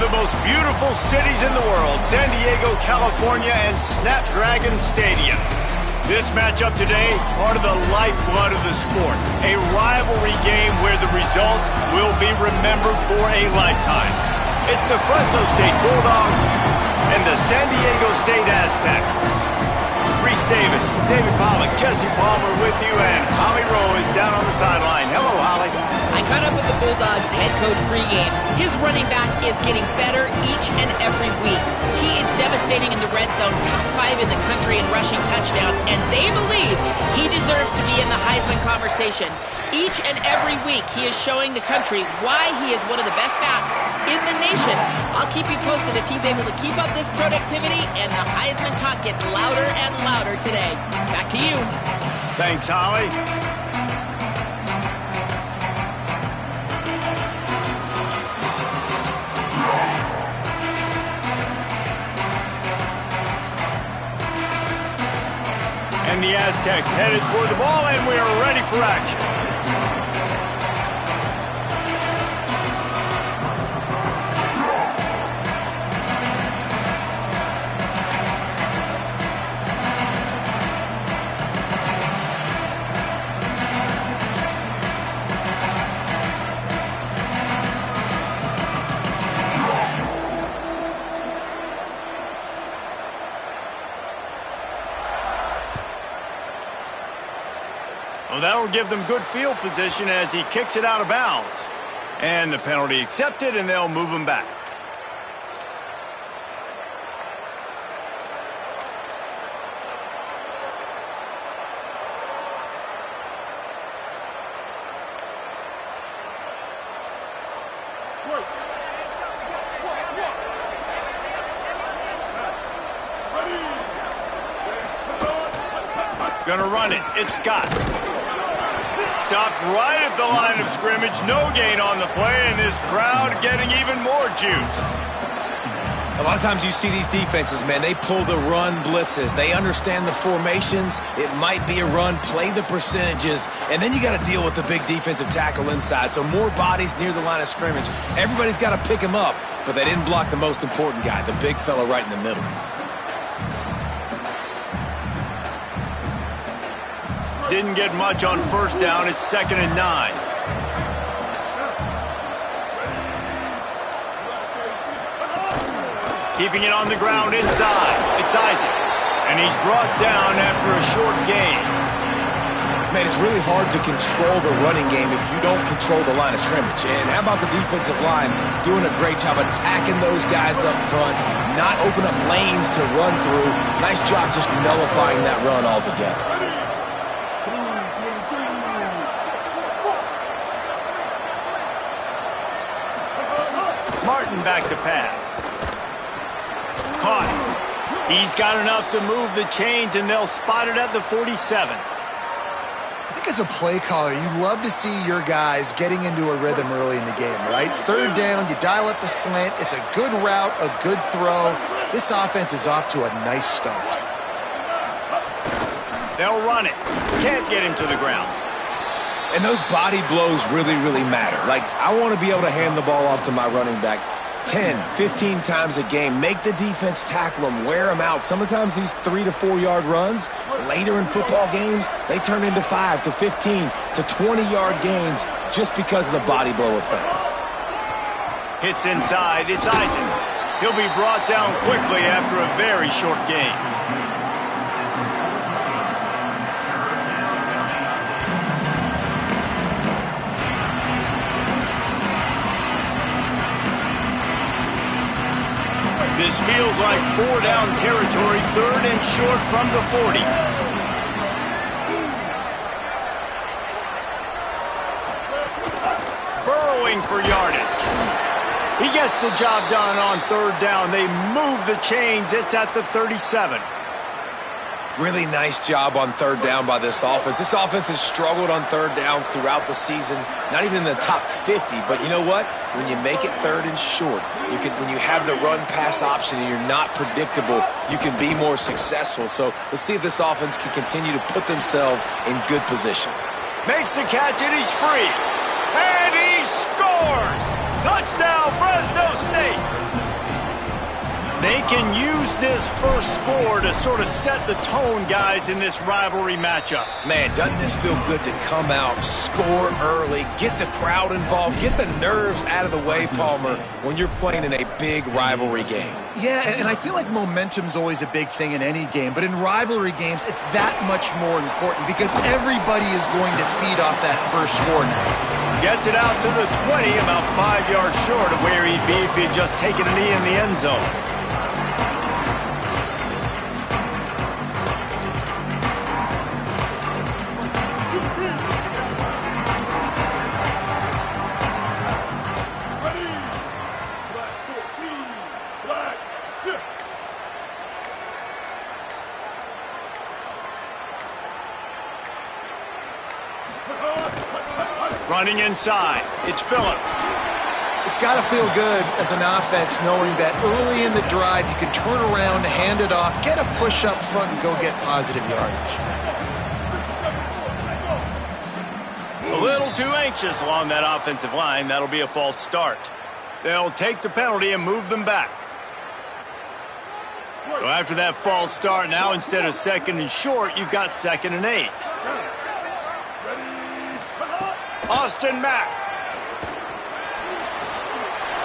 the most beautiful cities in the world, San Diego, California, and Snapdragon Stadium. This matchup today, part of the lifeblood of the sport. A rivalry game where the results will be remembered for a lifetime. It's the Fresno State Bulldogs and the San Diego State Aztecs. Reese Davis, David Pollack, Jesse Palmer with you, and Holly Rowe is down on the sideline. Hello, Holly. I caught up with the Bulldogs head coach pregame. His running back is getting better each and every week. He is devastating in the red zone, top 5 in the country in rushing touchdowns, and they believe he deserves to be in the Heisman conversation. Each and every week, he is showing the country why he is one of the best backs in the nation. I'll keep you posted if he's able to keep up this productivity, and the Heisman talk gets louder and louder today. Back to you. Thanks, Holly. And the Aztecs headed toward the ball, and we are ready for action. Well, that'll give them good field position as he kicks it out of bounds. And the penalty accepted, and they'll move him back. Gonna run it. It's Scott. Stopped right at the line of scrimmage. No gain on the play, and this crowd getting even more juice. A lot of times you see these defenses, man, they pull the run blitzes. They understand the formations. It might be a run, play the percentages, and then you got to deal with the big defensive tackle inside. So more bodies near the line of scrimmage. Everybody's got to pick him up, but they didn't block the most important guy, the big fella right in the middle. Didn't get much on first down. It's 2nd and 9. Keeping it on the ground inside. It's Isaac. And he's brought down after a short gain. Man, it's really hard to control the running game if you don't control the line of scrimmage. And how about the defensive line doing a great job attacking those guys up front, not open up lanes to run through. Nice job just nullifying that run altogether. Martin back to pass. Caught. He's got enough to move the chains, and they'll spot it at the 47. I think as a play caller, you love to see your guys getting into a rhythm early in the game, right? 3rd down, you dial up the slant. It's a good route, a good throw. This offense is off to a nice start. They'll run it. Can't get him to the ground. And those body blows really, really matter. Like, I want to be able to hand the ball off to my running back 10, 15 times a game. Make the defense tackle them, wear them out. Sometimes these 3 to 4 yard runs, later in football games, they turn into 5 to 15 to 20 yard gains just because of the body blow effect. Hits inside. It's Isaac. He'll be brought down quickly after a very short gain. This feels like 4 down territory, 3rd and short from the 40. Burrowing for yardage. He gets the job done on 3rd down. They move the chains. It's at the 37. Really nice job on 3rd down by this offense. This offense has struggled on 3rd downs throughout the season. Not even in the top 50, but you know what? When you make it 3rd and short, when you have the run-pass option and you're not predictable, you can be more successful. So let's see if this offense can continue to put themselves in good positions. Makes the catch, and he's free. And he scores! Touchdown, Fresno State! They can use this first score to sort of set the tone, guys, in this rivalry matchup. Man, doesn't this feel good to come out, score early, get the crowd involved, get the nerves out of the way, Palmer, when you're playing in a big rivalry game? Yeah, and I feel like momentum's always a big thing in any game, but in rivalry games, it's that much more important because everybody is going to feed off that first score now. Gets it out to the 20, about 5 yards short of where he'd be if he'd just taken a knee in the end zone. Running inside, it's Phillips. It's got to feel good as an offense knowing that early in the drive you can turn around, hand it off, get a push up front, and go get positive yardage. A little too anxious along that offensive line. That'll be a false start. They'll take the penalty and move them back. So after that false start, now instead of 2nd and short, you've got 2nd and 8. Austin Mack.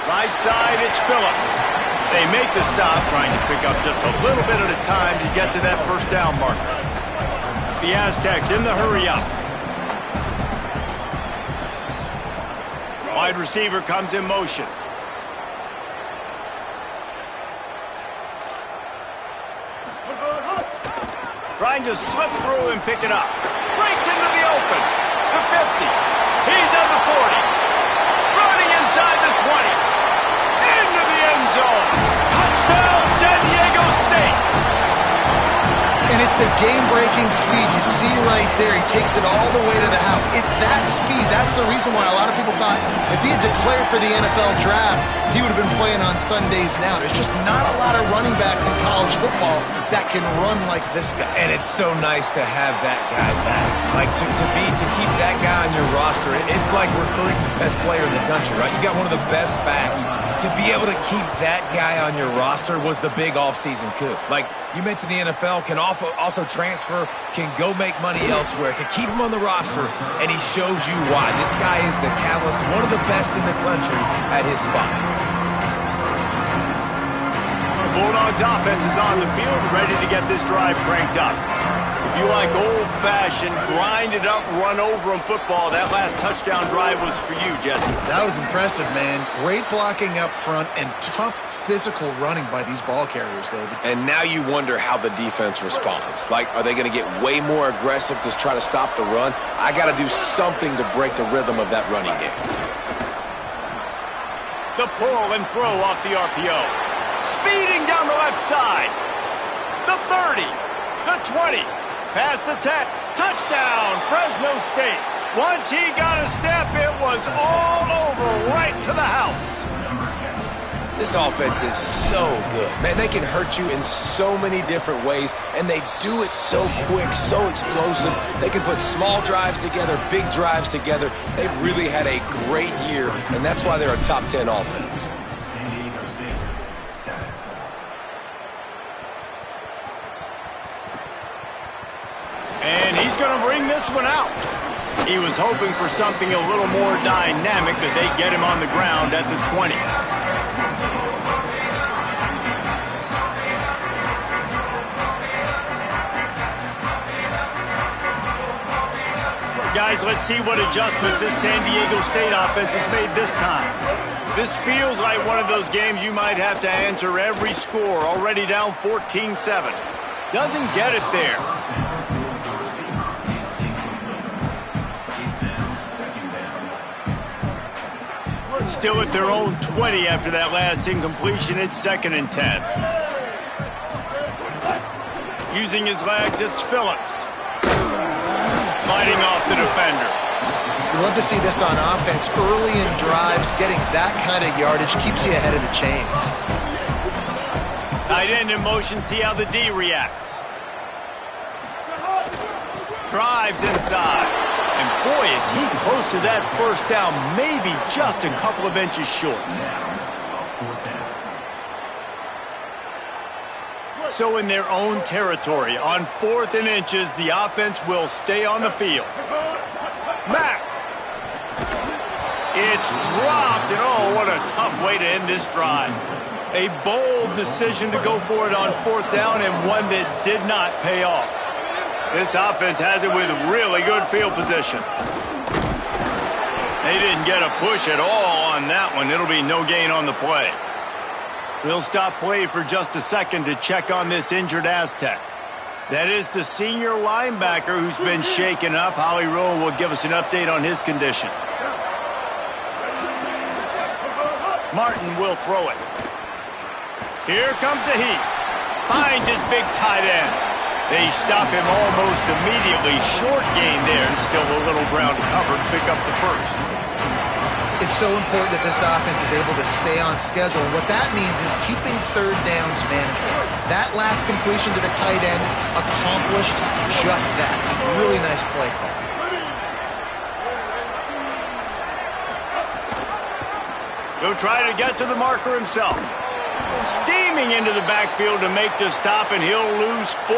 Right side, it's Phillips. They make the stop, trying to pick up just a little bit at a time to get to that first down marker. The Aztecs in the hurry up. Wide receiver comes in motion. Trying to slip through and pick it up. Breaks into the open. The 50. He's at the 40. Running inside the 20. Into the end zone. Touchdown, San Diego State. And it's the game-breaking speed you see right there. He takes it all the way to the house. It's that speed. That's the reason why a lot of people thought if he had declared for the NFL draft, he would have been playing on Sundays now. There's just not a lot of running backs in college football that can run like this guy. And it's so nice to have that guy back. Like, to keep that guy on your roster, it's like recruiting the best player in the country, right? You got one of the best backs. To be able to keep that guy on your roster was the big offseason coup. Like, you mentioned the NFL can also transfer, can go make money elsewhere. To keep him on the roster, and he shows you why. This guy is the catalyst, one of the best in the country at his spot. Bulldogs offense is on the field, ready to get this drive cranked up. If you like old-fashioned, grind-it-up, run-over-'em football, that last touchdown drive was for you, Jesse. That was impressive, man. Great blocking up front and tough physical running by these ball carriers, David. And now you wonder how the defense responds. Like, are they going to get way more aggressive to try to stop the run? I got to do something to break the rhythm of that running game. The pull and throw off the RPO. Speeding down the left side. The 30. The 20. Past the 10. Touchdown, Fresno State. Once he got a step, it was all over, right to the house. This offense is so good. Man, they can hurt you in so many different ways, and they do it so quick, so explosive. They can put small drives together, big drives together. They've really had a great year, and that's why they're a top 10 offense. And he's going to bring this one out. He was hoping for something a little more dynamic, but they get him on the ground at the 20. Guys, let's see what adjustments this San Diego State offense has made this time. This feels like one of those games you might have to answer every score, already down 14-7. Doesn't get it there. Still at their own 20 after that last incompletion. It's 2nd and 10. Using his legs, it's Phillips. Fighting off the defender. You love to see this on offense. Early in drives, getting that kind of yardage keeps you ahead of the chains. Tight end in motion, see how the D reacts. Drives inside. And boy, is he close to that first down, maybe just a couple of inches short. So in their own territory, on 4th and inches, the offense will stay on the field. Mack. It's dropped, and oh, what a tough way to end this drive. A bold decision to go for it on 4th down, and one that did not pay off. This offense has it with really good field position. They didn't get a push at all on that one. It'll be no gain on the play. We'll stop play for just a second to check on this injured Aztec. That is the senior linebacker who's been shaken up. Howie Rowe will give us an update on his condition. Martin will throw it. Here comes the heat. Finds his big tight end. They stop him almost immediately. Short gain there, and still a little ground covered. Pick up the first. It's so important that this offense is able to stay on schedule. And what that means is keeping 3rd downs manageable. That last completion to the tight end accomplished just that. Really nice play call. He'll try to get to the marker himself. Steaming into the backfield to make the stop, and he'll lose 4.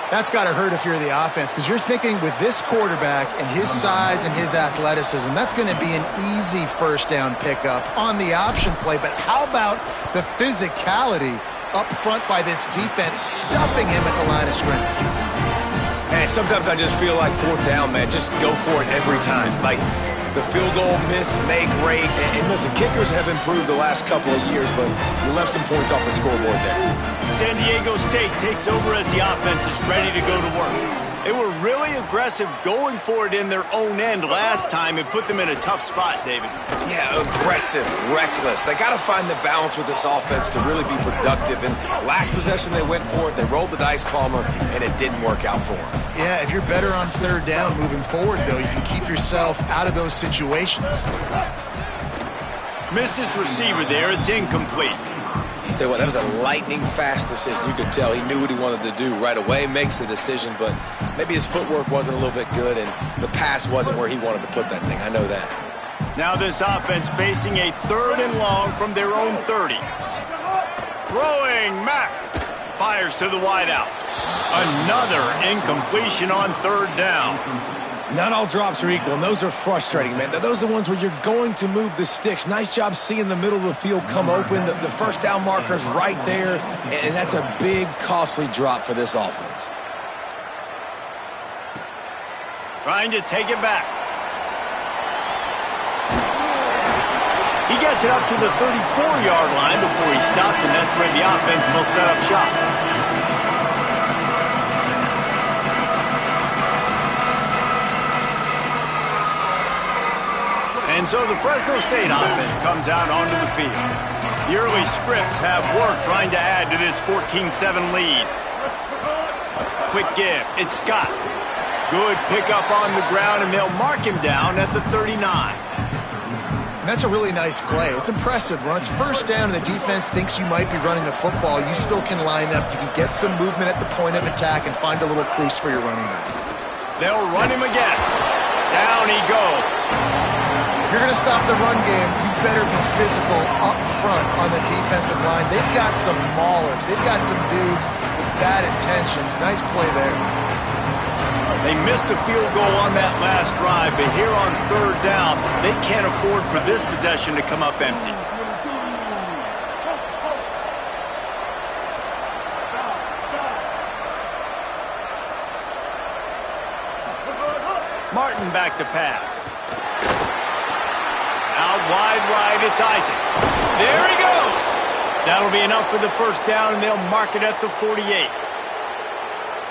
That's got to hurt if you're the offense, because you're thinking with this quarterback and his size and his athleticism, that's going to be an easy 1st down pickup on the option play. But how about the physicality up front by this defense, stuffing him at the line of scrimmage? And sometimes I just feel like 4th down, man, just go for it every time. Like the field goal miss, make rate. And listen, kickers have improved the last couple of years, but you left some points off the scoreboard there. San Diego State takes over as the offense is ready to go to work. They were really aggressive going for it in their own end last time. It put them in a tough spot, David. Yeah, aggressive, reckless. They got to find the balance with this offense to really be productive. And last possession they went for it, they rolled the dice, Palmer, and it didn't work out for them. Yeah, if you're better on 3rd down moving forward, though, you can keep yourself out of those situations. Missed his receiver there. It's incomplete. Tell you what, that was a lightning-fast decision. You could tell he knew what he wanted to do right away, makes the decision, but maybe his footwork wasn't a little bit good, and the pass wasn't where he wanted to put that thing. I know that. Now this offense facing a 3rd and long from their own 30. Throwing, Mack. Fires to the wideout. Another incompletion on 3rd down. Not all drops are equal, and those are frustrating, man. Those are the ones where you're going to move the sticks. Nice job seeing the middle of the field come open. The 1st down marker's right there, and that's a big, costly drop for this offense. Trying to take it back. He gets it up to the 34-yard line before he stopped, and that's where the offense will set up shop. And so the Fresno State offense comes out onto the field. The early scripts have worked trying to add to this 14-7 lead. Quick give. It's Scott. Good pickup on the ground, and they'll mark him down at the 39. And that's a really nice play. It's impressive. When it's 1st down and the defense thinks you might be running the football, you still can line up. You can get some movement at the point of attack and find a little crease for your running back. They'll run him again. Down he goes. If you're going to stop the run game, you better be physical up front on the defensive line. They've got some maulers. They've got some dudes with bad intentions. Nice play there. They missed a field goal on that last drive, but here on 3rd down, they can't afford for this possession to come up empty. Martin back to pass. Out wide right, it's Isaac. There he goes. That'll be enough for the 1st down, and they'll mark it at the 48.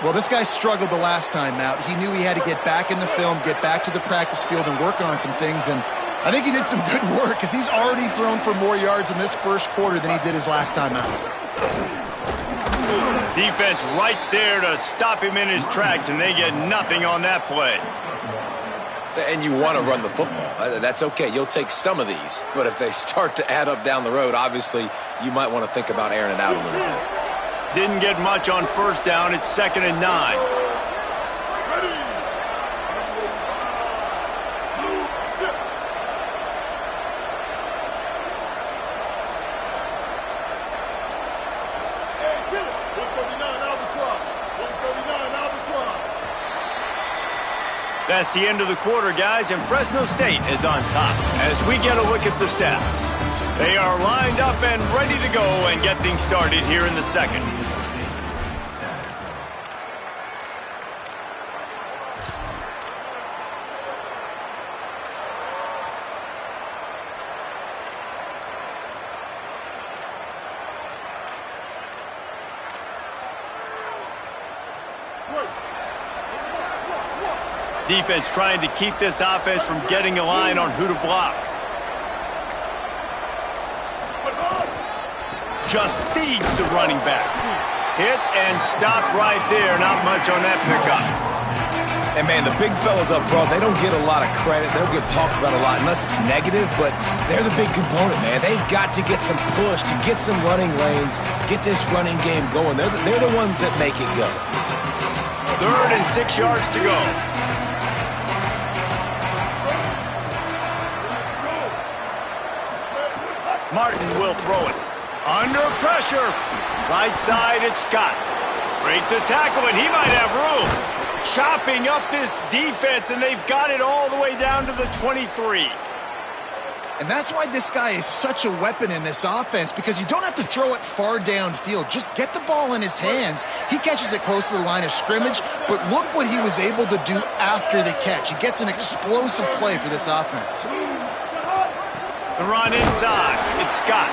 Well, this guy struggled the last time out. He knew he had to get back in the film, get back to the practice field, and work on some things. And I think he did some good work because he's already thrown for more yards in this 1st quarter than he did his last time out. Defense right there to stop him in his tracks, and they get nothing on that play. And you want to run the football. That's okay. You'll take some of these. But if they start to add up down the road, obviously you might want to think about airing it out a little bit. Didn't get much on 1st down. It's 2nd and 9. That's the end of the quarter, guys, and Fresno State is on top. As we get a look at the stats, they are lined up and ready to go and get things started here in the second. Defense trying to keep this offense from getting a line on who to block. Just feeds the running back. Hit and stopped right there. Not much on that pickup. And, man, the big fellas up front, they don't get a lot of credit. They don't get talked about a lot unless it's negative, but they're the big component, man. They've got to get some push, to get some running lanes, get this running game going. They're the ones that make it go. 3rd and 6 yards to go. Martin will throw it. Under pressure. Right side, it's Scott. Breaks a tackle, and he might have room. Chopping up this defense, and they've got it all the way down to the 23. And that's why this guy is such a weapon in this offense, because you don't have to throw it far downfield. Just get the ball in his hands. He catches it close to the line of scrimmage, but look what he was able to do after the catch. He gets an explosive play for this offense. The run inside. It's Scott.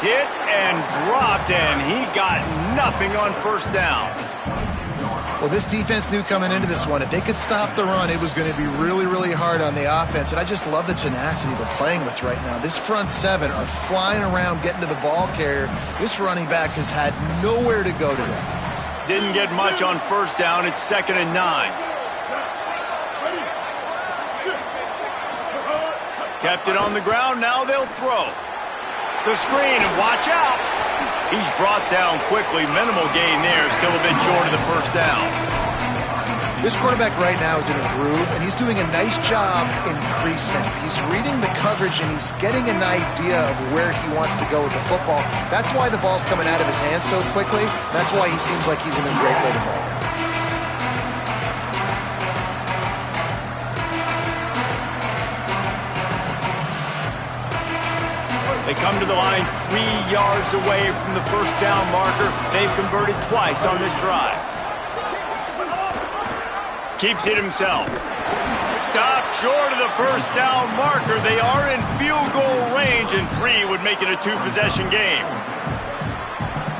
Hit and dropped, and he got nothing on first down. Well, this defense knew coming into this one, if they could stop the run, it was going to be really, really hard on the offense. And I just love the tenacity they're playing with right now. This front seven are flying around, getting to the ball carrier. This running back has had nowhere to go today. Didn't get much on first down. It's 2nd and 9. Kept it on the ground, now they'll throw. The screen, and watch out. He's brought down quickly, minimal gain there, still a bit short of the first down. This quarterback right now is in a groove, and he's doing a nice job in pre-snap. He's reading the coverage, and he's getting an idea of where he wants to go with the football. That's why the ball's coming out of his hands so quickly. That's why he seems like he's in a great rhythm right now. They come to the line 3 yards away from the first down marker. They've converted twice on this drive. Keeps it himself. Stopped short of the first down marker. They are in field goal range, and 3 would make it a 2-possession game.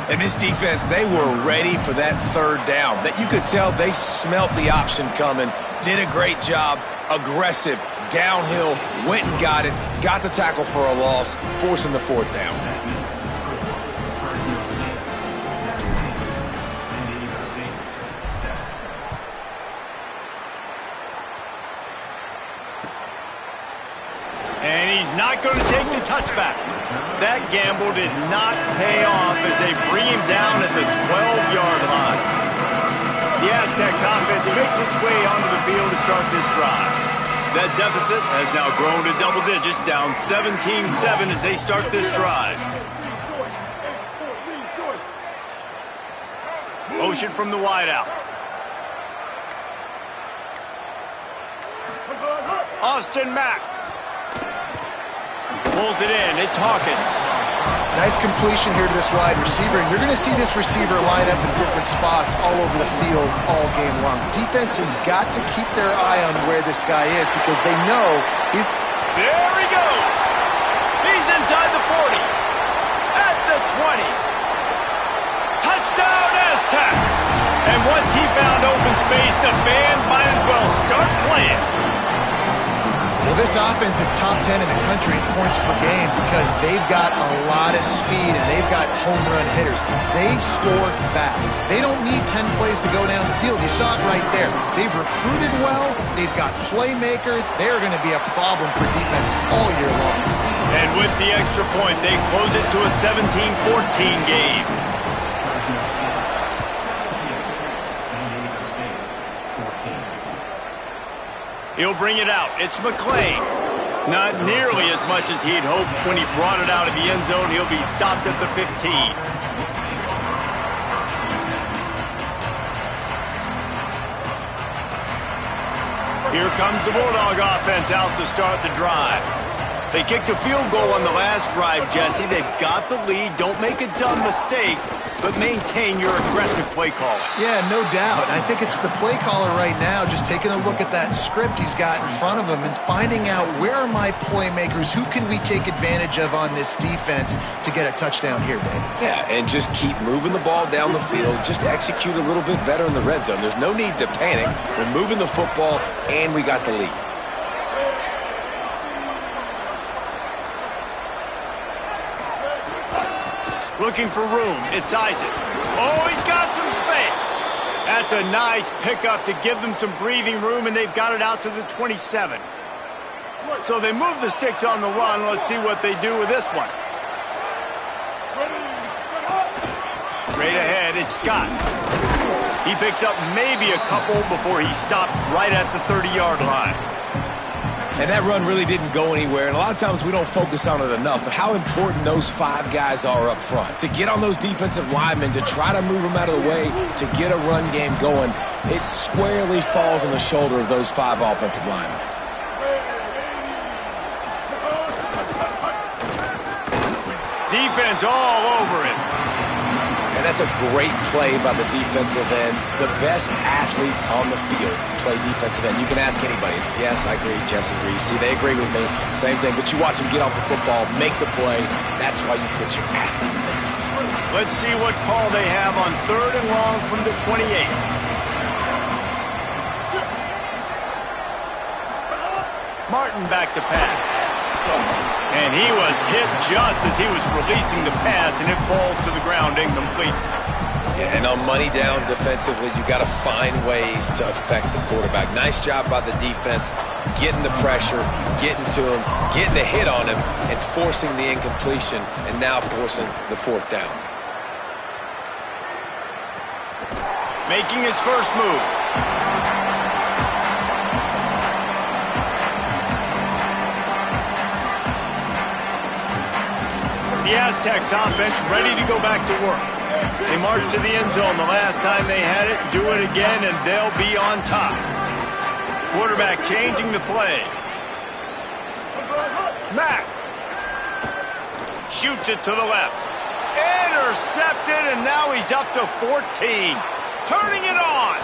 And this defense, they were ready for that 3rd down. That you could tell they smelt the option coming. Did a great job. Aggressive. Downhill, went and got it, got the tackle for a loss, forcing the 4th down. And he's not going to take the touchback. That gamble did not pay off as they bring him down at the 12-yard line. The Aztecs offense makes its way onto the field to start this drive. That deficit has now grown to double digits, down 17-7 as they start this drive. Motion from the wideout. Austin Mack. Pulls it in. It's Hawkins. Nice completion here to this wide receiver, and you're going to see this receiver line up in different spots all over the field all game long. Defense has got to keep their eye on where this guy is because they know he's... There he goes! He's inside the 40. At the 20. Touchdown Aztecs! And once he found open space, the band might as well start playing. Well, this offense is top 10 in the country in points per game because they've got a lot of speed and they've got home run hitters. They score fast. They don't need 10 plays to go down the field. You saw it right there. They've recruited well. They've got playmakers. They're going to be a problem for defense all year long. And with the extra point, they close it to a 17-14 game. He'll bring it out. It's McClain. Not nearly as much as he'd hoped when he brought it out of the end zone. He'll be stopped at the 15. Here comes the Bulldog offense out to start the drive. They kicked a field goal on the last drive, Jesse. They've got the lead. Don't make a dumb mistake, but maintain your aggressive play calling. Yeah, no doubt. I think it's the play caller right now just taking a look at that script he's got in front of him and finding out where are my playmakers, who can we take advantage of on this defense to get a touchdown here, Dave. Yeah, and just keep moving the ball down the field. Just execute a little bit better in the red zone. There's no need to panic. We're moving the football, and we got the lead. Looking for room. It's Isaac. Oh, he's got some space. That's a nice pickup to give them some breathing room, and they've got it out to the 27. So they move the sticks on the run. Let's see what they do with this one. Straight ahead, it's Scott. He picks up maybe a couple before he stopped right at the 30-yard line. And that run really didn't go anywhere, and a lot of times we don't focus on it enough, but how important those 5 guys are up front. To get on those defensive linemen, to try to move them out of the way, to get a run game going, it squarely falls on the shoulder of those 5 offensive linemen. Defense all over it. And that's a great play by the defensive end. The best athletes on the field play defensive end. You can ask anybody. Yes, I agree. Jesse agrees. See, they agree with me. Same thing. But you watch them get off the football, make the play. That's why you put your athletes there. Let's see what call they have on 3rd and long from the 28. Martin back to pass. And he was hit just as he was releasing the pass, and it falls to the ground incomplete. Yeah, and on money down defensively, you got to find ways to affect the quarterback. Nice job by the defense, getting the pressure, getting to him, getting a hit on him, and forcing the incompletion, and now forcing the 4th down. Making his first move. The Aztecs offense ready to go back to work. They marched to the end zone the last time they had it, do it again, and they'll be on top. Quarterback changing the play. Mack shoots it to the left. Intercepted, and now he's up to 14. Turning it on.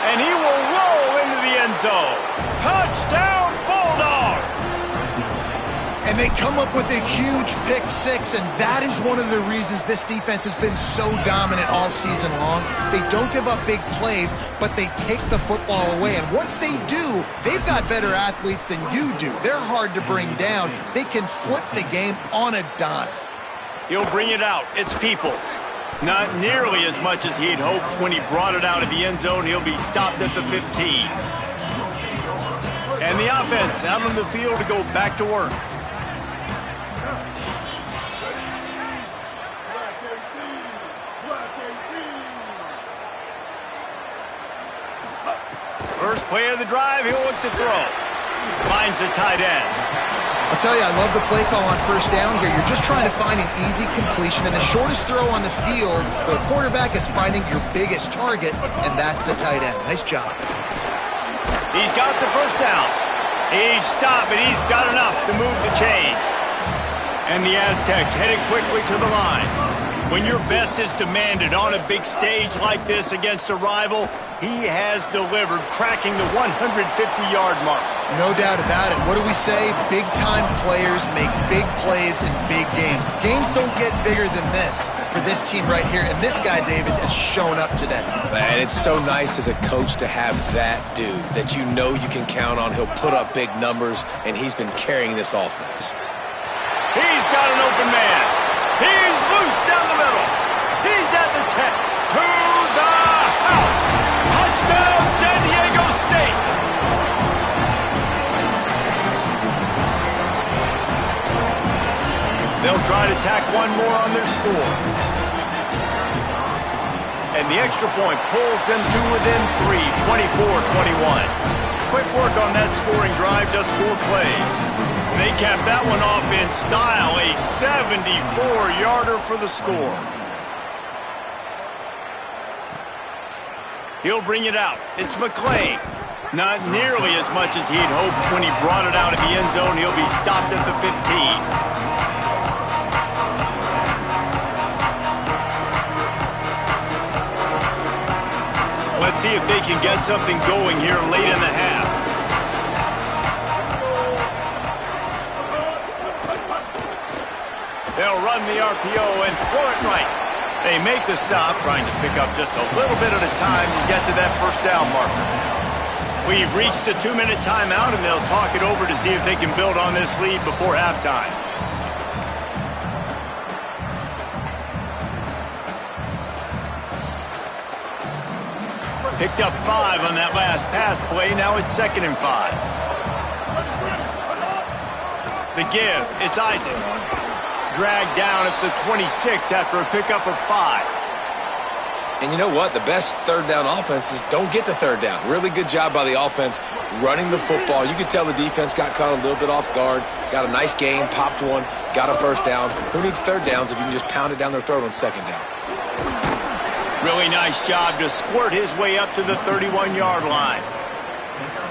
And he will roll into the end zone. Touchdown, Bulldogs! And they come up with a huge pick 6, and that is one of the reasons this defense has been so dominant all season long. They don't give up big plays, but they take the football away. And once they do, they've got better athletes than you do. They're hard to bring down. They can flip the game on a dime. He'll bring it out. It's Peoples. Not nearly as much as he'd hoped when he brought it out of the end zone. He'll be stopped at the 15. And the offense out on the field to go back to work. First play of the drive, he'll look to throw. Finds the tight end. I'll tell you, I love the play call on 1st down here. You're just trying to find an easy completion, and the shortest throw on the field, the quarterback is finding your biggest target, and that's the tight end. Nice job. He's got the 1st down. He's stopped, but he's got enough to move the chain. And the Aztecs headed quickly to the line. When your best is demanded on a big stage like this against a rival, he has delivered, cracking the 150-yard mark. No doubt about it. What do we say? Big-time players make big plays in big games. Games don't get bigger than this for this team right here, and this guy, David, has shown up today. Man, it's so nice as a coach to have that dude that you know you can count on. He'll put up big numbers, and he's been carrying this offense. He's got an open man. He's loose down the middle. He's at the 10. To the house. Touchdown, San Diego State. They'll try to tack one more on their score. And the extra point pulls them to within 3, 24-21. Quick work on that scoring drive, just 4 plays. They capped that one off in style, a 74-yarder for the score. He'll bring it out. It's McClain. Not nearly as much as he had hoped when he brought it out of the end zone. He'll be stopped at the 15. Let's see if they can get something going here late in the half. They'll run the RPO and throw it right. They make the stop, trying to pick up just a little bit at a time to get to that first down marker. We've reached the 2-minute timeout, and they'll talk it over to see if they can build on this lead before halftime. Picked up 5 on that last pass play. Now it's 2nd and 5. The give, it's Isaac. Dragged down at the 26 after a pickup of 5. And you know what? The best third down offenses don't get to third down. Really good job by the offense running the football. You could tell the defense got caught a little bit off guard. Got a nice gain, popped one, got a first down. Who needs third downs if you can just pound it down their throat on 2nd down? Really nice job to squirt his way up to the 31-yard line.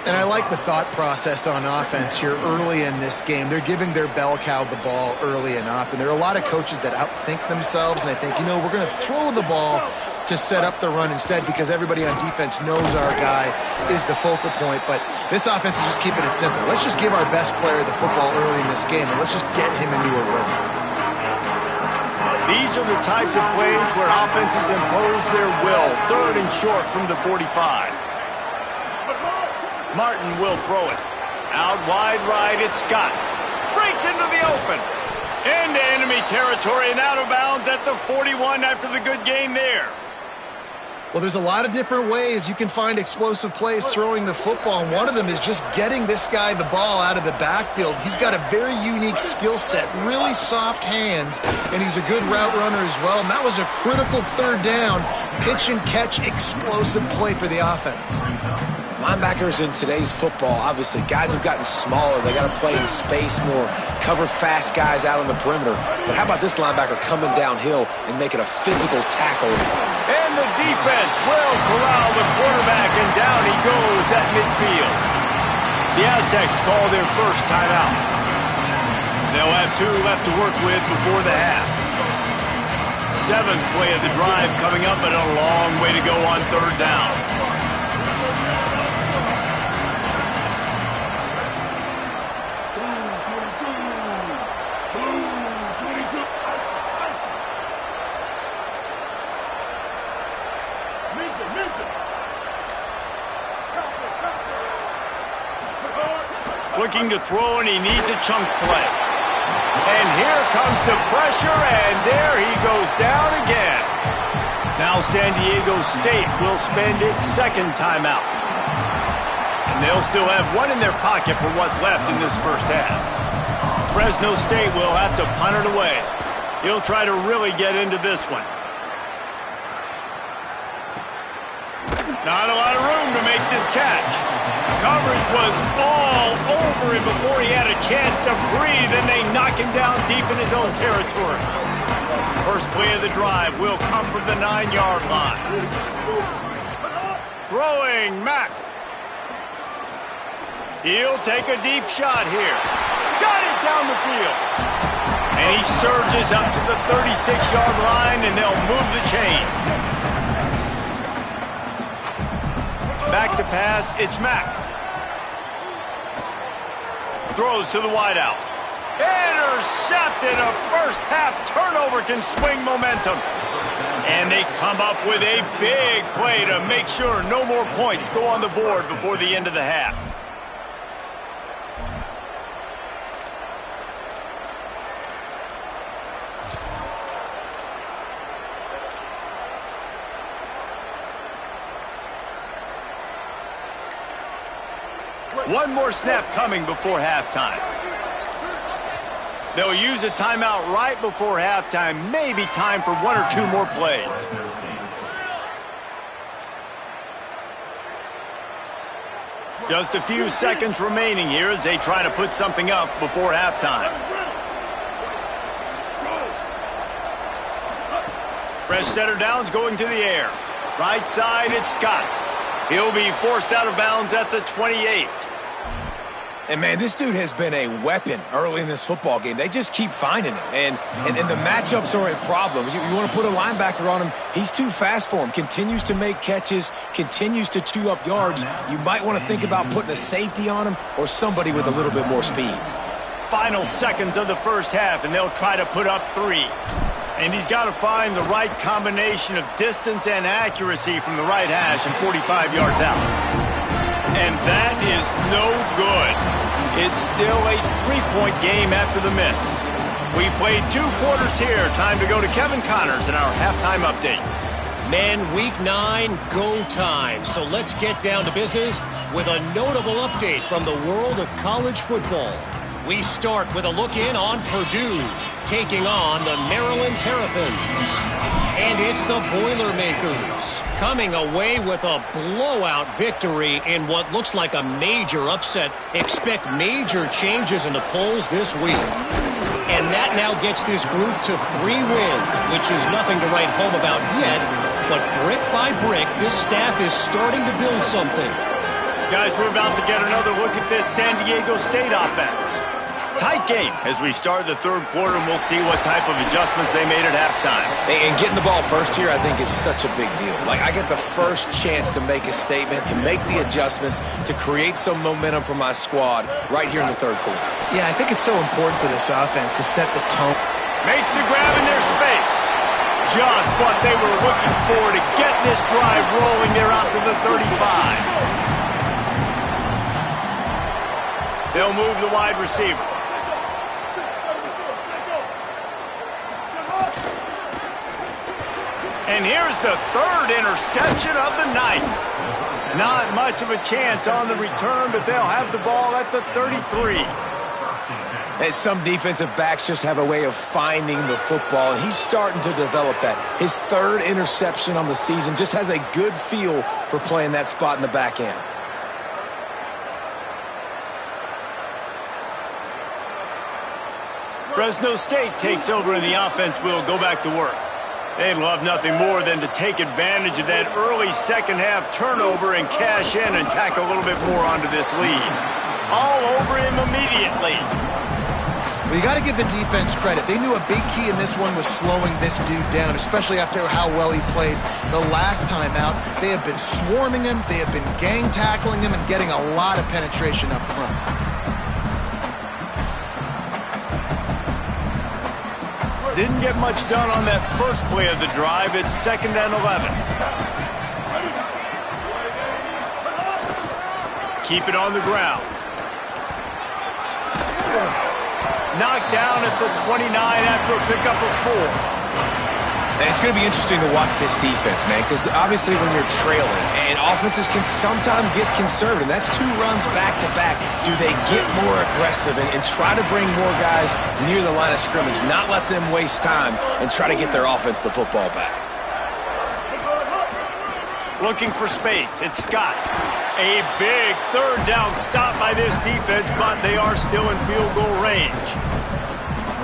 And I like the thought process on offense here early in this game. They're giving their bell cow the ball early and often. There are a lot of coaches that outthink themselves, and they think, you know, we're going to throw the ball to set up the run instead because everybody on defense knows our guy is the focal point. But this offense is just keeping it simple. Let's just give our best player the football early in this game, and let's just get him into a rhythm. These are the types of plays where offenses impose their will. 3rd and short from the 45. Martin will throw it. Out wide right, it's Scott. Breaks into the open. Into enemy territory and out of bounds at the 41 after the good game there. Well, there's a lot of different ways you can find explosive plays throwing the football, and one of them is just getting this guy the ball out of the backfield. He's got a very unique skill set, really soft hands, and he's a good route runner as well. And that was a critical 3rd down, pitch and catch, explosive play for the offense. Linebackers in today's football, obviously, guys have gotten smaller. They got to play in space more, cover fast guys out on the perimeter. But how about this linebacker coming downhill and making a physical tackle? And the defense will corral the quarterback, and down he goes at midfield. The Aztecs call their first timeout. They'll have 2 left to work with before the half. 7th play of the drive coming up, but a long way to go on 3rd down. Looking to throw, and he needs a chunk play. And here comes the pressure, and there he goes down again. Now San Diego State will spend its 2nd timeout. And they'll still have 1 in their pocket for what's left in this first half. Fresno State will have to punt it away. He'll try to really get into this one. Not a lot of room to make this catch. Coverage was all over him before he had a chance to breathe, and they knock him down deep in his own territory. First play of the drive will come from the 9-yard line. Throwing, Mack. He'll take a deep shot here. Got it down the field. And he surges up to the 36-yard line, and they'll move the chains. Back to pass, it's Mack. Throws to the wideout. Intercepted. A first half turnover can swing momentum. And they come up with a big play to make sure no more points go on the board before the end of the half. One more snap coming before halftime. They'll use a timeout right before halftime. Maybe time for 1 or 2 more plays. Just a few seconds remaining here as they try to put something up before halftime. Fresh setter downs going to the air. Right side, it's Scott. He'll be forced out of bounds at the 28. And, man, this dude has been a weapon early in this football game. They just keep finding him. And the matchups are a problem. You want to put a linebacker on him, he's too fast for him. Continues to make catches, continues to chew up yards. You might want to think about putting a safety on him or somebody with a little bit more speed. Final seconds of the first half, and they'll try to put up 3. And he's got to find the right combination of distance and accuracy from the right hash and 45 yards out. And that is no good. It's still a 3-point game after the miss. We played 2 quarters here. Time to go to Kevin Connors in our halftime update. Men, week 9, go time. So let's get down to business with a notable update from the world of college football. We start with a look in on Purdue, taking on the Maryland Terrapins. And it's the Boilermakers coming away with a blowout victory in what looks like a major upset. Expect major changes in the polls this week. And that now gets this group to 3 wins, which is nothing to write home about yet. But brick by brick, this staff is starting to build something. Guys, we're about to get another look at this San Diego State offense. Tight game as we start the third quarter, and we'll see what type of adjustments they made at halftime. And getting the ball first here, I think, is such a big deal. Like, I get the first chance to make a statement, to make the adjustments, to create some momentum for my squad right here in the third quarter. Yeah, I think it's so important for this offense to set the tone. Makes the grab in their space. Just what they were looking for to get this drive rolling there out to the 35. They'll move the wide receiver. And here's the 3rd interception of the night. Not much of a chance on the return, but they'll have the ball at the 33. And some defensive backs just have a way of finding the football, and he's starting to develop that. His 3rd interception on the season, just has a good feel for playing that spot in the back end. Fresno State takes over and the offense will go back to work. They'd love nothing more than to take advantage of that early second half turnover and cash in and tack a little bit more onto this lead. All over him immediately. Well, you got to give the defense credit. They knew a big key in this one was slowing this dude down, especially after how well he played the last time out. They have been swarming him, they have been gang tackling him, and getting a lot of penetration up front. Didn't get much done on that first play of the drive. It's 2nd and 11. Keep it on the ground. Knocked down at the 29 after a pickup of 4. And it's going to be interesting to watch this defense, man, because obviously when you're trailing, and offenses can sometimes get conservative. That's 2 runs back-to-back. Do they get more aggressive and try to bring more guys near the line of scrimmage, not let them waste time, and try to get their offense the football back? Looking for space. It's Scott. A big 3rd down stop by this defense, but they are still in field goal range.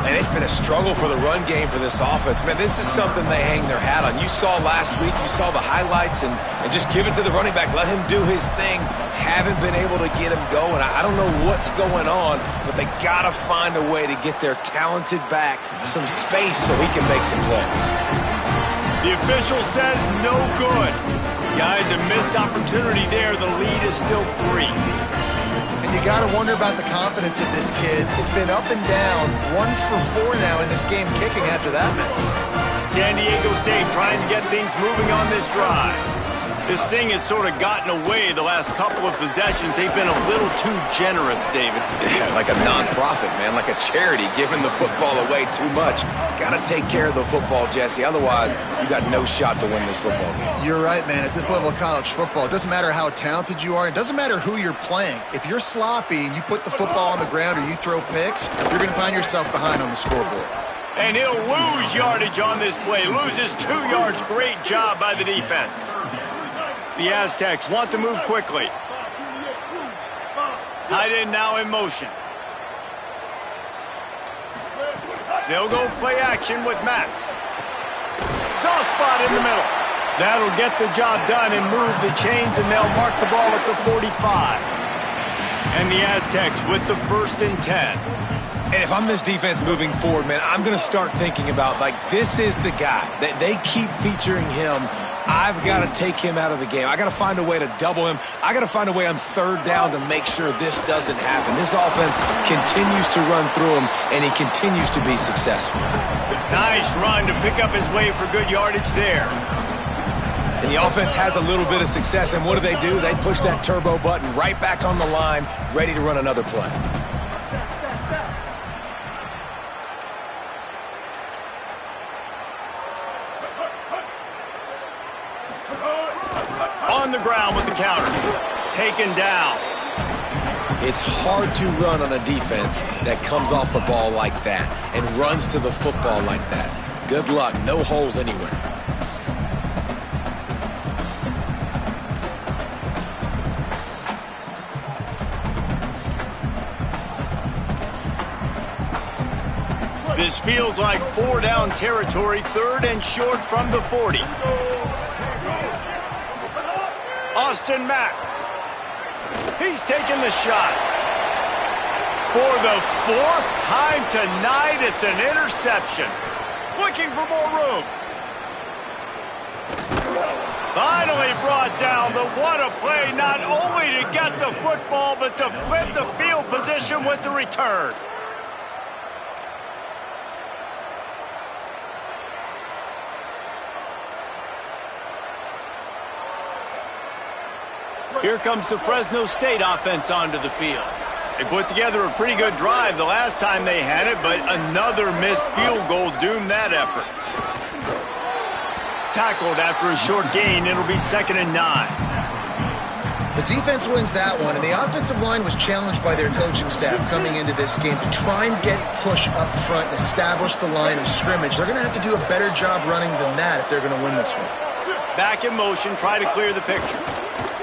And it's been a struggle for the run game for this offense. Man, this is something they hang their hat on. You saw last week, you saw the highlights, and just give it to the running back. Let him do his thing. Haven't been able to get him going. I don't know what's going on, but they got to find a way to get their talented back some space so he can make some plays. The official says no good. Guys, a missed opportunity there. The lead is still 3. And you got to wonder about the confidence of this kid. It's been up and down, 1 for 4 now in this game, kicking after that miss. San Diego State trying to get things moving on this drive. This thing has sort of gotten away the last couple of possessions. They've been a little too generous, David. Yeah, like a non-profit, man, like a charity, giving the football away too much. Got to take care of the football, Jesse. Otherwise, you got no shot to win this football game. You're right, man. At this level of college football, it doesn't matter how talented you are. It doesn't matter who you're playing. If you're sloppy and you put the football on the ground or you throw picks, you're going to find yourself behind on the scoreboard. And he'll lose yardage on this play. Loses 2 yards. Great job by the defense. The Aztecs want to move quickly. Tight end now in motion. They'll go play action with Matt. Soft spot in the middle. That'll get the job done and move the chains, and they'll mark the ball at the 45. And the Aztecs with the 1st and 10. And if I'm this defense moving forward, man, I'm going to start thinking about, like, this is the guy. They keep featuring him. I've got to take him out of the game. I got to find a way to double him. I got to find a way on 3rd down to make sure this doesn't happen. This offense continues to run through him, and he continues to be successful. Nice run to pick up his way for good yardage there. And the offense has a little bit of success, and what do? They push that turbo button right back on the line, ready to run another play. On the ground with the counter. Taken down. It's hard to run on a defense that comes off the ball like that and runs to the football like that. Good luck. No holes anywhere. This feels like 4-down territory, 3rd and short from the 40. Austin Mack. He's taking the shot. For the 4th time tonight, it's an interception. Looking for more room. Finally brought down, but what a play, not only to get the football, but to flip the field position with the return. Here comes the Fresno State offense onto the field. They put together a pretty good drive the last time they had it, but another missed field goal doomed that effort. Tackled after a short gain, it'll be 2nd and 9. The defense wins that one, and the offensive line was challenged by their coaching staff coming into this game to try and get push up front and establish the line of scrimmage. They're going to have to do a better job running than that if they're going to win this one. Back in motion, try to clear the picture.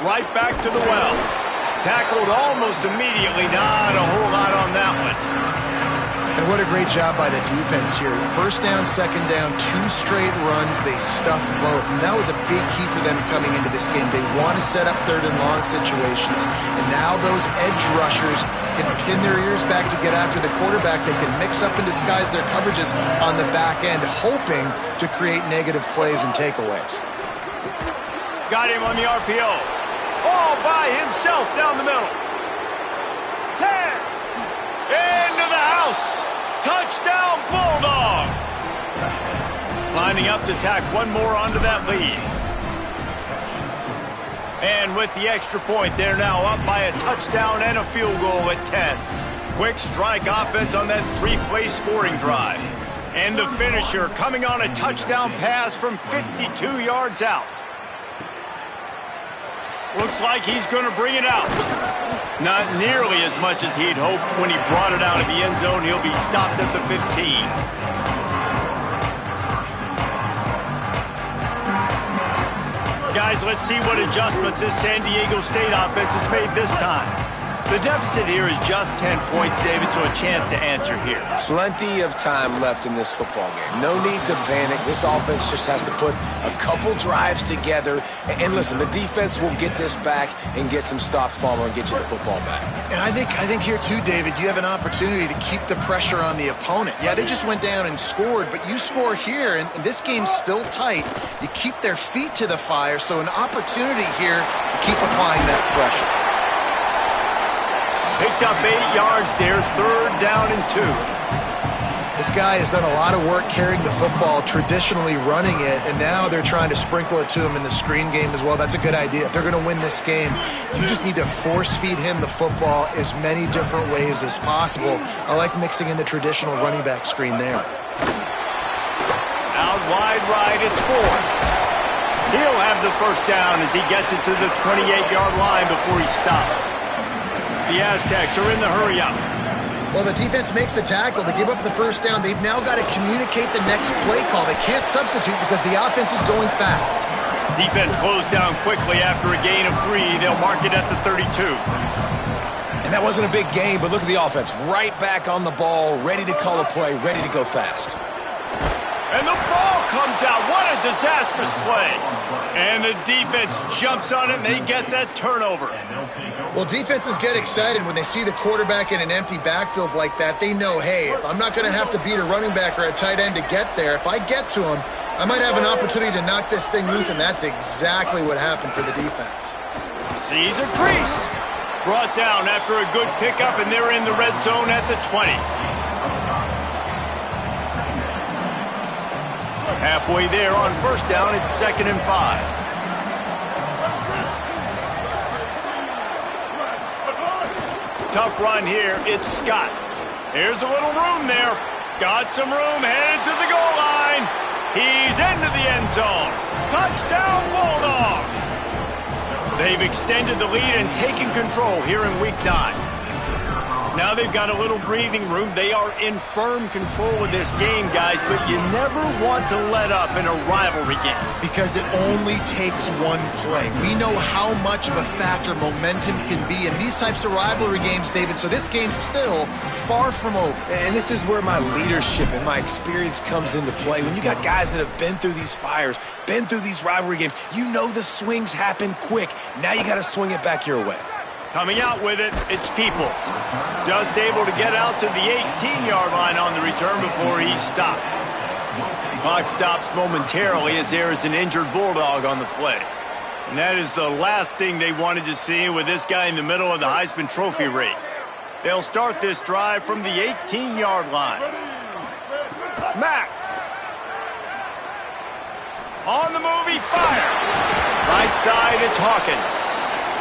Right back to the well. Tackled almost immediately. Not a whole lot on that one. And what a great job by the defense here. 1st down, 2nd down, 2 straight runs. They stuff both. And that was a big key for them coming into this game. They want to set up 3rd and long situations. And now those edge rushers can pin their ears back to get after the quarterback. They can mix up and disguise their coverages on the back end, hoping to create negative plays and takeaways. Got him on the RPO. All by himself down the middle. 10. Into the house. Touchdown, Bulldogs. Lining up to tack one more onto that lead. And with the extra point, they're now up by a touchdown and a field goal at 10. Quick strike offense on that 3-play scoring drive. And the finisher coming on a touchdown pass from 52 yards out. Looks like he's going to bring it out. Not nearly as much as he'd hoped when he brought it out of the end zone. He'll be stopped at the 15. Guys, let's see what adjustments this San Diego State offense has made this time. The deficit here is just 10 points, David, so a chance to answer here. Plenty of time left in this football game. No need to panic. This offense just has to put a couple drives together. And listen, the defense will get this back and get some stops, Palmer, and get you the football back. And I think here too, David, you have an opportunity to keep the pressure on the opponent. Yeah, they just went down and scored, but you score here, and this game's still tight. You keep their feet to the fire, so an opportunity here to keep applying that pressure. Picked up 8 yards there, 3rd down and 2. This guy has done a lot of work carrying the football, traditionally running it, and now they're trying to sprinkle it to him in the screen game as well. That's a good idea. If they're going to win this game, you just need to force-feed him the football as many different ways as possible. I like mixing in the traditional running back screen there. Out wide right, it's Ford. He'll have the 1st down as he gets it to the 28-yard line before he's stopped. The Aztecs are in the hurry-up. Well, the defense makes the tackle. They give up the 1st down. They've now got to communicate the next play call. They can't substitute because the offense is going fast. Defense closed down quickly after a gain of 3. They'll mark it at the 32. And that wasn't a big gain, but look at the offense. Right back on the ball, ready to call a play, ready to go fast. And the ball comes out. What a disastrous play. And the defense jumps on it, and they get that turnover. Well, defenses get excited when they see the quarterback in an empty backfield like that. They know, hey, if I'm not going to have to beat a running back or a tight end to get there, if I get to him, I might have an opportunity to knock this thing loose, and that's exactly what happened for the defense. Sees a crease. Brought down after a good pickup, and they're in the red zone at the 20. Halfway there on first down, it's 2nd and 5. Tough run here, it's Scott. Here's a little room there. Got some room, headed to the goal line. He's into the end zone. Touchdown, Bulldog! They've extended the lead and taken control here in Week 9. Now they've got a little breathing room. They are in firm control of this game, guys, but you never want to let up in a rivalry game. Because it only takes one play. We know how much of a factor momentum can be in these types of rivalry games, David, so this game's still far from over. And this is where my leadership and my experience comes into play. When you got guys that have been through these fires, been through these rivalry games, you know the swings happen quick. Now you got to swing it back your way. Coming out with it, it's Peoples. Just able to get out to the 18-yard line on the return before he's stopped. Clock stops momentarily as there is an injured Bulldog on the play. And that is the last thing they wanted to see with this guy in the middle of the Heisman Trophy race. They'll start this drive from the 18-yard line. Mack. On the move, he fires. Right side, it's Hawkins.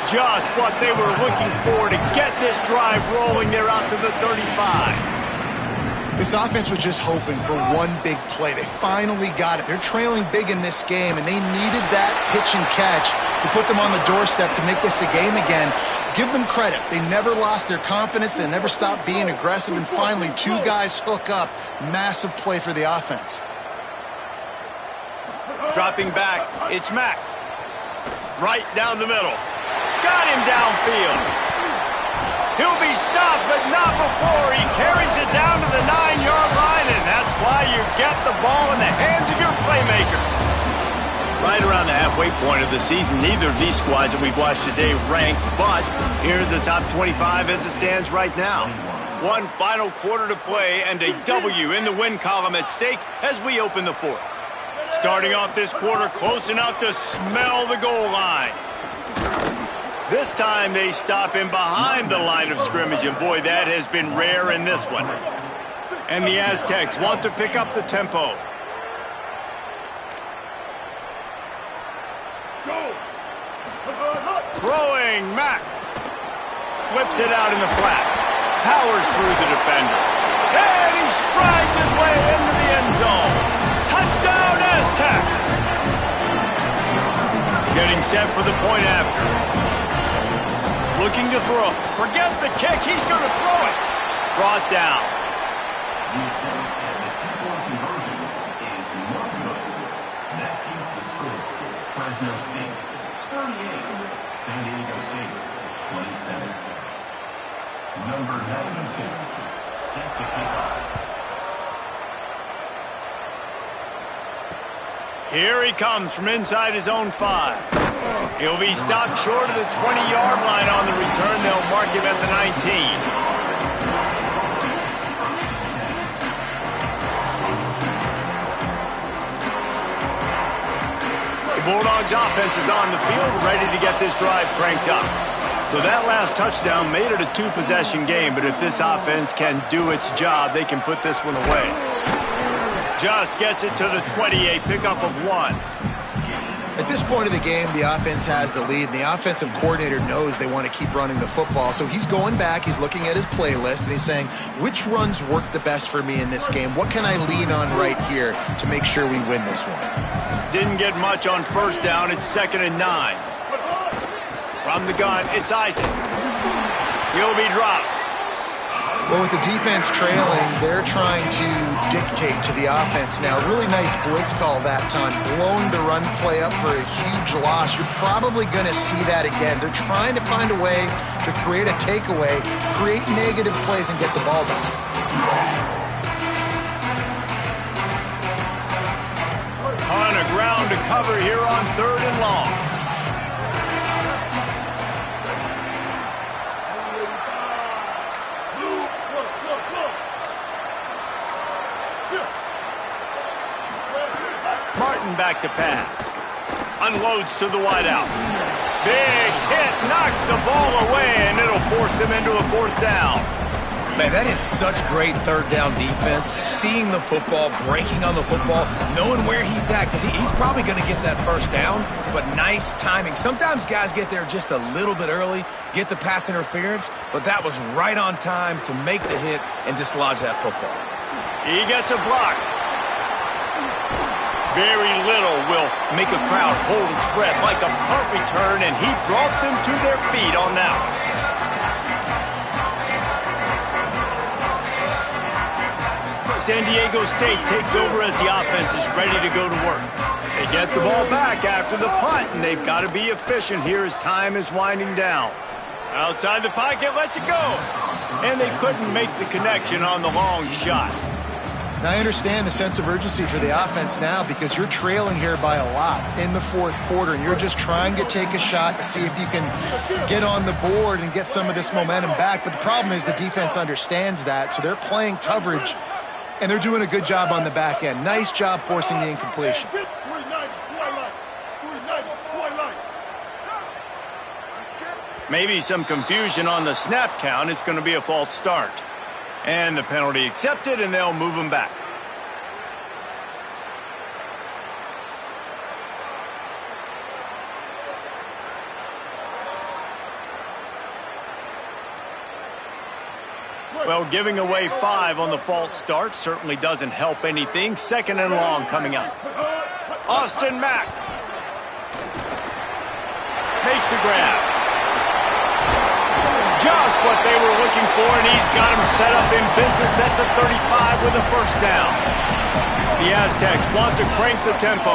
Just what they were looking for to get this drive rolling. They're out to the 35. This offense was just hoping for one big play. They finally got it. They're trailing big in this game, and they needed that pitch and catch to put them on the doorstep to make this a game again. Give them credit. They never lost their confidence. They never stopped being aggressive, and finally, two guys hook up. Massive play for the offense. Dropping back, it's Mack. Right down the middle. Got him downfield. He'll be stopped, but not before he carries it down to the 9-yard line, and that's why you get the ball in the hands of your playmaker. Right around the halfway point of the season, neither of these squads that we've watched today ranked, but here's the top 25 as it stands right now. One final quarter to play and a W in the win column at stake as we open the fourth. Starting off this quarter close enough to smell the goal line. This time they stop him behind the line of scrimmage, and boy, that has been rare in this one. And the Aztecs want to pick up the tempo. Throwing, Mack. Flips it out in the flat. Powers through the defender. And he strides his way into the end zone. Touchdown, Aztecs! Getting set for the point after. Looking to throw. Forget the kick. He's going to throw it. Brought down. The attempt at the two-point conversion is not good. That keeps the score. Fresno State 38, San Diego State 27. Number 92, set to kick off. Here he comes from inside his own 5. He'll be stopped short of the 20-yard line on the return. They'll mark him at the 19. The Bulldogs offense is on the field, ready to get this drive cranked up. So that last touchdown made it a two-possession game, but if this offense can do its job, they can put this one away. Just gets it to the 28, pickup of 1. At this point of the game, the offense has the lead, and the offensive coordinator knows they want to keep running the football. So he's going back, he's looking at his playlist, and he's saying, which runs work the best for me in this game? What can I lean on right here to make sure we win this one? Didn't get much on first down. It's 2nd and 9. From the gun, it's Isaac. He'll be dropped. Well, with the defense trailing, they're trying to dictate to the offense now. Really nice blitz call that time, blowing the run play up for a huge loss. You're probably going to see that again. They're trying to find a way to create a takeaway, create negative plays, and get the ball back. to cover here on 3rd and long. Martin back to pass. Unloads to the wideout. Big hit, knocks the ball away, and it'll force him into a 4th down. Man, that is such great 3rd down defense. Seeing the football, breaking on the football, knowing where he's at, because he's probably going to get that 1st down, but nice timing. Sometimes guys get there just a little bit early, get the pass interference, but that was right on time to make the hit and dislodge that football. He gets a block. Very little will make a crowd hold its breath like a punt return, and he brought them to their feet on that one. San Diego State takes over as the offense is ready to go to work. They get the ball back after the punt, and they've got to be efficient here as time is winding down. Outside the pocket, lets it go. And they couldn't make the connection on the long shot. Now, I understand the sense of urgency for the offense now because you're trailing here by a lot in the 4th quarter, and you're just trying to take a shot to see if you can get on the board and get some of this momentum back. But the problem is the defense understands that, so they're playing coverage, and they're doing a good job on the back end. Nice job forcing the incompletion. Maybe some confusion on the snap count. It's going to be a false start. And the penalty accepted, and they'll move him back. Well, giving away 5 on the false start certainly doesn't help anything. 2nd and long coming up. Austin Mack makes the grab. Just what they were looking for, and he's got him set up in business at the 35 with a 1st down. The Aztecs want to crank the tempo.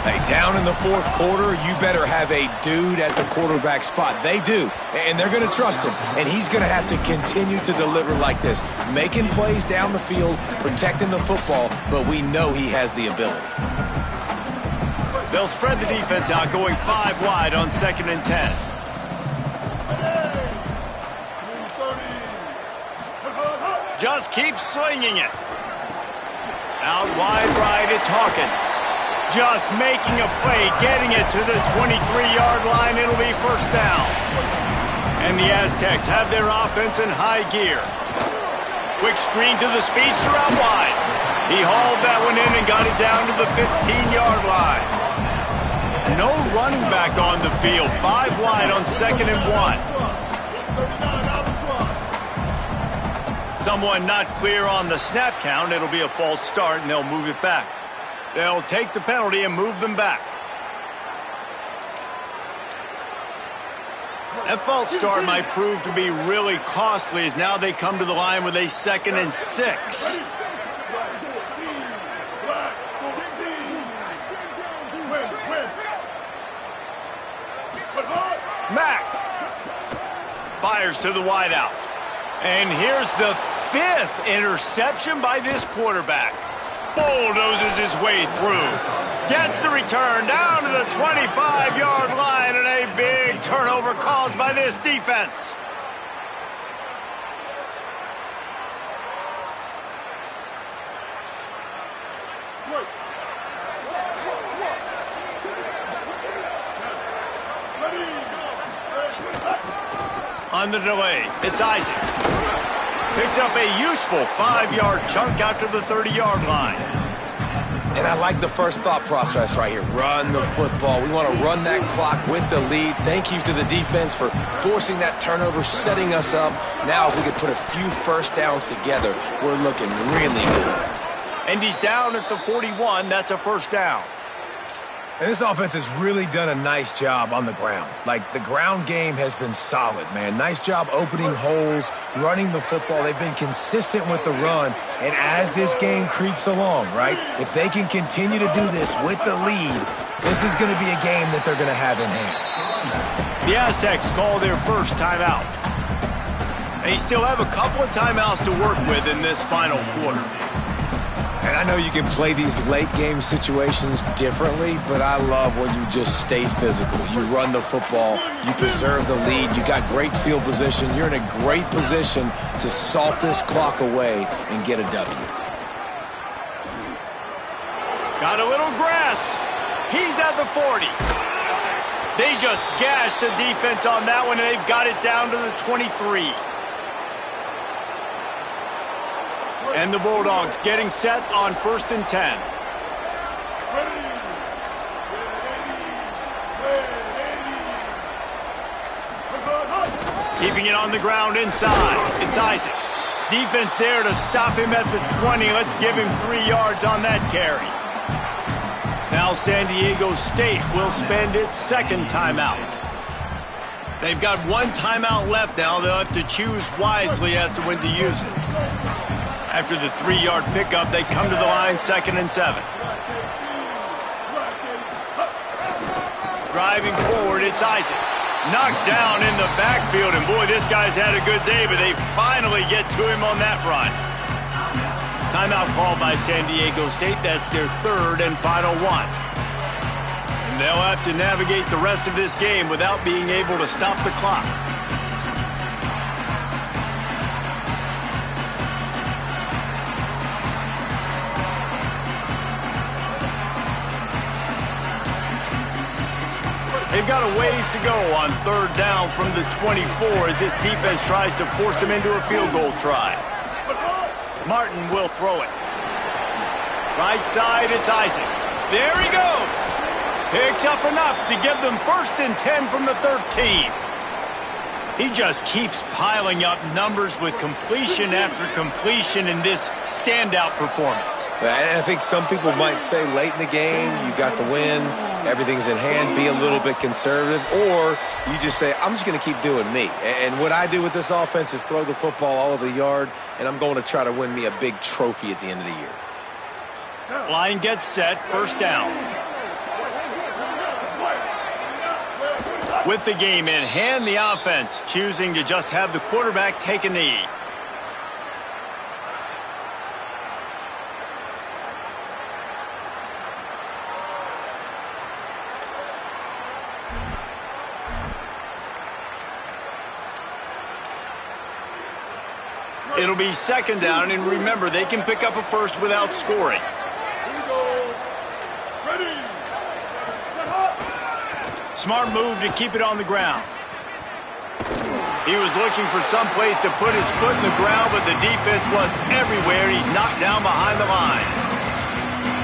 Hey, down in the 4th quarter, you better have a dude at the quarterback spot. They do, and they're going to trust him, and he's going to have to continue to deliver like this, making plays down the field, protecting the football, but we know he has the ability. They'll spread the defense out, going 5 wide on 2nd and 10. Just keep slinging it. Out wide right, it's Hawkins. Just making a play, getting it to the 23-yard line. It'll be 1st down. And the Aztecs have their offense in high gear. Quick screen to the speedster out wide. He hauled that one in and got it down to the 15-yard line. No running back on the field. 5 wide on 2nd and 1. Someone not clear on the snap count. It'll be a false start, and they'll move it back. They'll take the penalty and move them back. That false start might prove to be really costly as now they come to the line with a 2nd and 6. Mack fires to the wideout. And here's the 5th interception by this quarterback. Bulldozes his way through. Gets the return down to the 25-yard line, and a big turnover caused by this defense. On the delay, it's Isaac. Picks up a useful 5-yard chunk out to the 30-yard line. And I like the first thought process right here. Run the football. We want to run that clock with the lead. Thank you to the defense for forcing that turnover, setting us up. Now if we could put a few 1st downs together, we're looking really good. And he's down at the 41. That's a 1st down. And this offense has really done a nice job on the ground. Like, the ground game has been solid, man. Nice job opening holes, running the football. They've been consistent with the run. And as this game creeps along, right, if they can continue to do this with the lead, this is going to be a game that they're going to have in hand. The Aztecs call their first timeout. They still have a couple of timeouts to work with in this final quarter. And I know you can play these late-game situations differently, but I love when you just stay physical. You run the football, you preserve the lead, you got great field position. You're in a great position to salt this clock away and get a W. Got a little grass. He's at the 40. They just gashed the defense on that one, and they've got it down to the 23. And the Bulldogs getting set on 1st and 10. Keeping it on the ground inside. It's Isaac. Defense there to stop him at the 20. Let's give him 3 yards on that carry. Now San Diego State will spend its 2nd timeout. They've got 1 timeout left now. They'll have to choose wisely as to when to use it. After the 3-yard pickup, they come to the line 2nd and 7. Driving forward, it's Isaac. Knocked down in the backfield, and boy, this guy's had a good day, but they finally get to him on that run. Timeout called by San Diego State. That's their 3rd and final one. And they'll have to navigate the rest of this game without being able to stop the clock. They've got a ways to go on 3rd down from the 24 as this defense tries to force them into a field goal try. Martin will throw it. Right side, it's Isaac. There he goes. Picks up enough to give them 1st and 10 from the 13. He just keeps piling up numbers with completion after completion in this standout performance. And I think some people might say late in the game, you got the win, everything's in hand, be a little bit conservative, or you just say, I'm just going to keep doing me. And what I do with this offense is throw the football all over the yard, and I'm going to try to win me a big trophy at the end of the year. Line gets set, 1st down. With the game in hand, the offense choosing to just have the quarterback take a knee. It'll be 2nd down, and remember, they can pick up a 1st without scoring. Smart move to keep it on the ground. He was looking for some place to put his foot in the ground, but the defense was everywhere, and he's knocked down behind the line.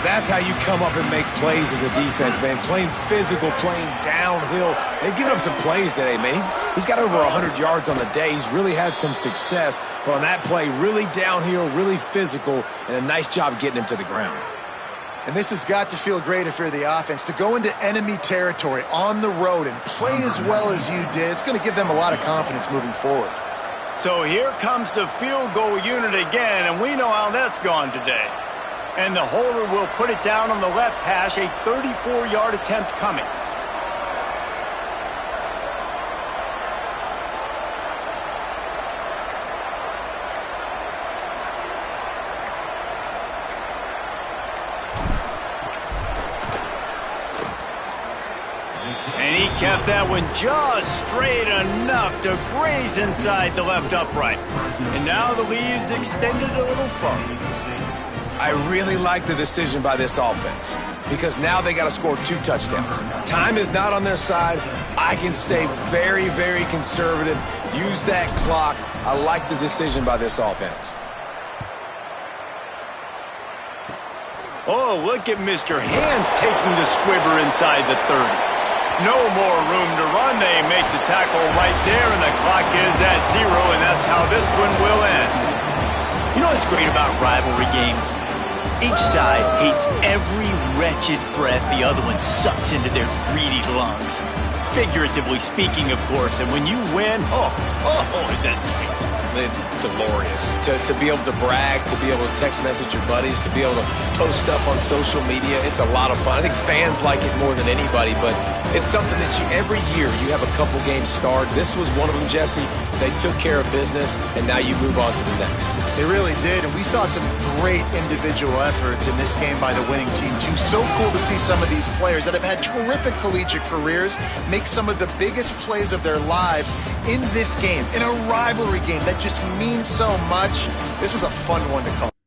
That's how you come up and make plays as a defense, man. Playing physical, playing downhill. They've given up some plays today, man. He's got over 100 yards on the day. He's really had some success. But on that play, really downhill, really physical, and a nice job getting him to the ground. And this has got to feel great if you're the offense, to go into enemy territory on the road and play as well as you did. It's going to give them a lot of confidence moving forward. So here comes the field goal unit again, and we know how that's gone today. And the holder will put it down on the left hash, a 34-yard attempt coming. And he kept that one just straight enough to graze inside the left upright. And now the lead is extended a little further. I really like the decision by this offense because now they got to score 2 touchdowns. Time is not on their side. I can stay very, very conservative, use that clock. I like the decision by this offense. Oh, look at Mr. Hands taking the squibber inside the 30. No more room to run. They make the tackle right there, and the clock is at 0, and that's how this one will end. You know what's great about rivalry games? Each side hates every wretched breath the other one sucks into their greedy lungs. Figuratively speaking, of course, and when you win, oh, is that sweet. It's glorious to be able to brag, to be able to text message your buddies, to be able to post stuff on social media. It's a lot of fun. I think fans like it more than anybody, but It's something that every year you have a couple games starred. This was one of them, Jesse. They took care of business, and now you move on to the next. They really did, and we saw some great individual efforts in this game by the winning team, too. So cool to see some of these players that have had terrific collegiate careers make some of the biggest plays of their lives in this game, in a rivalry game that just means so much. This was a fun one to call.